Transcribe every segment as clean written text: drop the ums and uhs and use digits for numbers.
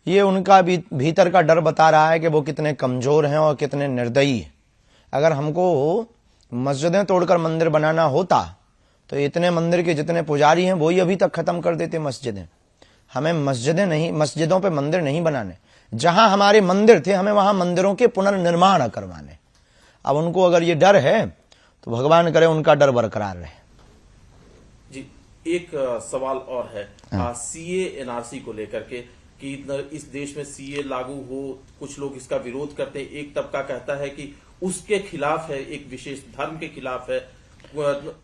ये उनका भी भीतर का डर बता रहा है कि वो कितने कमजोर हैं और कितने निर्दयी हैं। अगर हमको मस्जिदें तोड़कर मंदिर बनाना होता तो इतने मंदिर के जितने पुजारी हैं वो ही अभी तक खत्म कर देते मस्जिदें। हमें मस्जिदें नहीं, मस्जिदों पे मंदिर नहीं बनाने, जहां हमारे मंदिर थे हमें वहां मंदिरों के पुनर्निर्माण करवाने। अब उनको अगर ये डर है तो भगवान करे उनका डर बरकरार रहे। जी, एक सवाल और है सीए एनआरसी को लेकर के कि इस देश में सीए लागू हो, कुछ लोग इसका विरोध करते हैं। एक तबका कहता है कि उसके खिलाफ है, एक विशेष धर्म के खिलाफ है।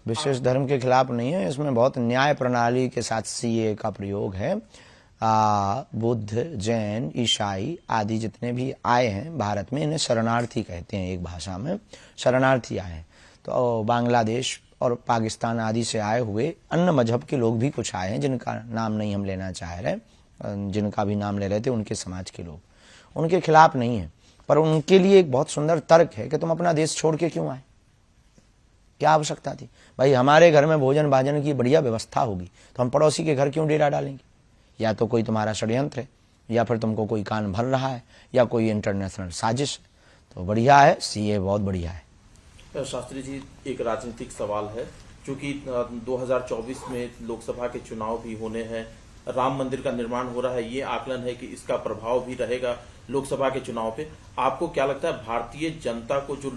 विशेष धर्म के खिलाफ नहीं है, इसमें बहुत न्याय प्रणाली के साथ सीए का प्रयोग है। बुद्ध, जैन, ईसाई आदि जितने भी आए हैं भारत में, इन्हें शरणार्थी कहते हैं, एक भाषा में शरणार्थी आए हैं। तो बांग्लादेश और पाकिस्तान आदि से आए हुए अन्य मजहब के लोग भी कुछ आए हैं, जिनका नाम नहीं हम लेना चाह रहे, जिनका भी नाम ले रहे थे उनके समाज के लोग, उनके खिलाफ नहीं है। पर उनके लिए एक बहुत सुंदर तर्क है कि तुम अपना देश छोड़ के क्यों आए, क्या आवश्यकता थी? भाई हमारे घर में भोजन भाजन की बढ़िया व्यवस्था होगी तो हम पड़ोसी के घर क्यों डेरा डालेंगे? या तो कोई तुम्हारा षड्यंत्र है, या फिर तुमको कोई कान भर रहा है, या कोई इंटरनेशनल साजिश है। तो बढ़िया है, सीए बहुत बढ़िया है। शास्त्री जी, एक राजनीतिक सवाल है, क्योंकि 2024 में लोकसभा के चुनाव भी होने हैं, राम मंदिर का निर्माण हो रहा है, ये आकलन है कि इसका प्रभाव भी रहेगा लोकसभा के चुनाव पे। आपको क्या लगता है, भारतीय जनता को जो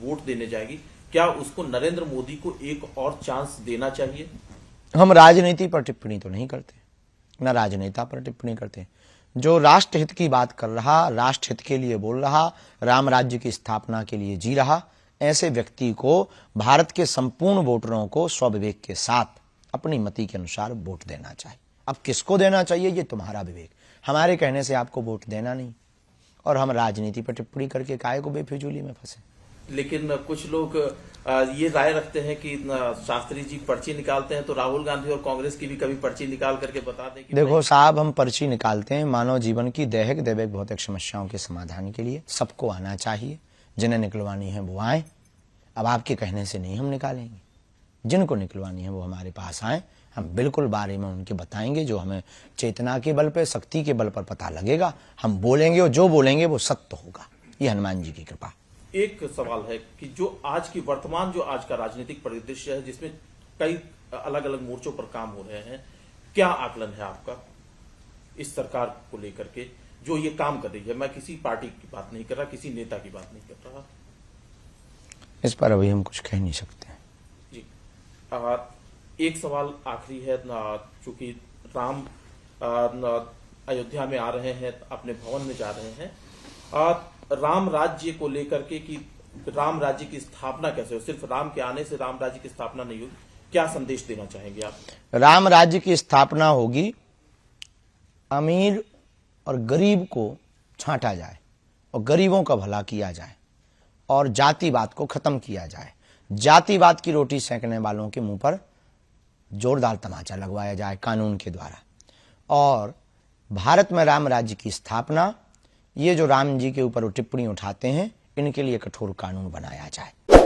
वोट देने जाएगी, क्या उसको नरेंद्र मोदी को एक और चांस देना चाहिए? हम राजनीति पर टिप्पणी तो नहीं करते, न राजनेता पर टिप्पणी करते। जो राष्ट्रहित की बात कर रहा, राष्ट्रहित के लिए बोल रहा, राम राज्य की स्थापना के लिए जी रहा, ऐसे व्यक्ति को भारत के संपूर्ण वोटरों को स्वविवेक के साथ अपनी मति के अनुसार वोट देना चाहिए। अब किसको देना चाहिए ये तुम्हारा विवेक, हमारे कहने से आपको वोट देना नहीं। और हम राजनीति पर टिप्पणी करके काहे को बेफिजूली में फंसे। लेकिन कुछ लोग ये राय रखते हैं कि शास्त्री जी पर्ची निकालते हैं तो राहुल गांधी और कांग्रेस की भी कभी पर्ची निकाल करके बता दें कि देखो साहब, हम पर्ची निकालते हैं मानव जीवन की दैहिक दैविक भौतिक समस्याओं के समाधान के लिए। सबको आना चाहिए, जिन्हें निकलवानी है वो आए। अब आपके कहने से नहीं हम निकालेंगे, जिनको निकलवानी है वो हमारे पास आए, हम बिल्कुल बारे में उनके बताएंगे। जो हमें चेतना के बल पर, शक्ति के बल पर पता लगेगा हम बोलेंगे, और जो बोलेंगे वो सत्य होगा। ये हनुमान जी की कृपा। एक सवाल है कि जो आज की वर्तमान जो आज का राजनीतिक परिदृश्य है, जिसमें कई अलग अलग मोर्चों पर काम हो रहे हैं, क्या आकलन है आपका इस सरकार को लेकर के जो ये काम कर रही है? मैं किसी पार्टी की बात नहीं कर रहा, किसी नेता की बात नहीं कर रहा, इस पर अभी हम कुछ कह नहीं सकते जी। एक सवाल आखिरी है, चूंकि राम अयोध्या में आ रहे हैं, अपने भवन में जा रहे हैं, राम राज्य को लेकर के कि राम राज्य की स्थापना कैसे हो? सिर्फ राम के आने से राम राज्य की स्थापना नहीं होगी, क्या संदेश देना चाहेंगे आप? राम राज्य की स्थापना होगी, अमीर और गरीब को छांटा जाए और गरीबों का भला किया जाए और जातिवाद को खत्म किया जाए। जातिवाद की रोटी सेंकने वालों के मुंह पर जोरदार तमाचा लगवाया जाए कानून के द्वारा। और भारत में राम राज्य की स्थापना, ये जो राम जी के ऊपर टिप्पणी उठाते हैं, इनके लिए कठोर कानून बनाया जाए।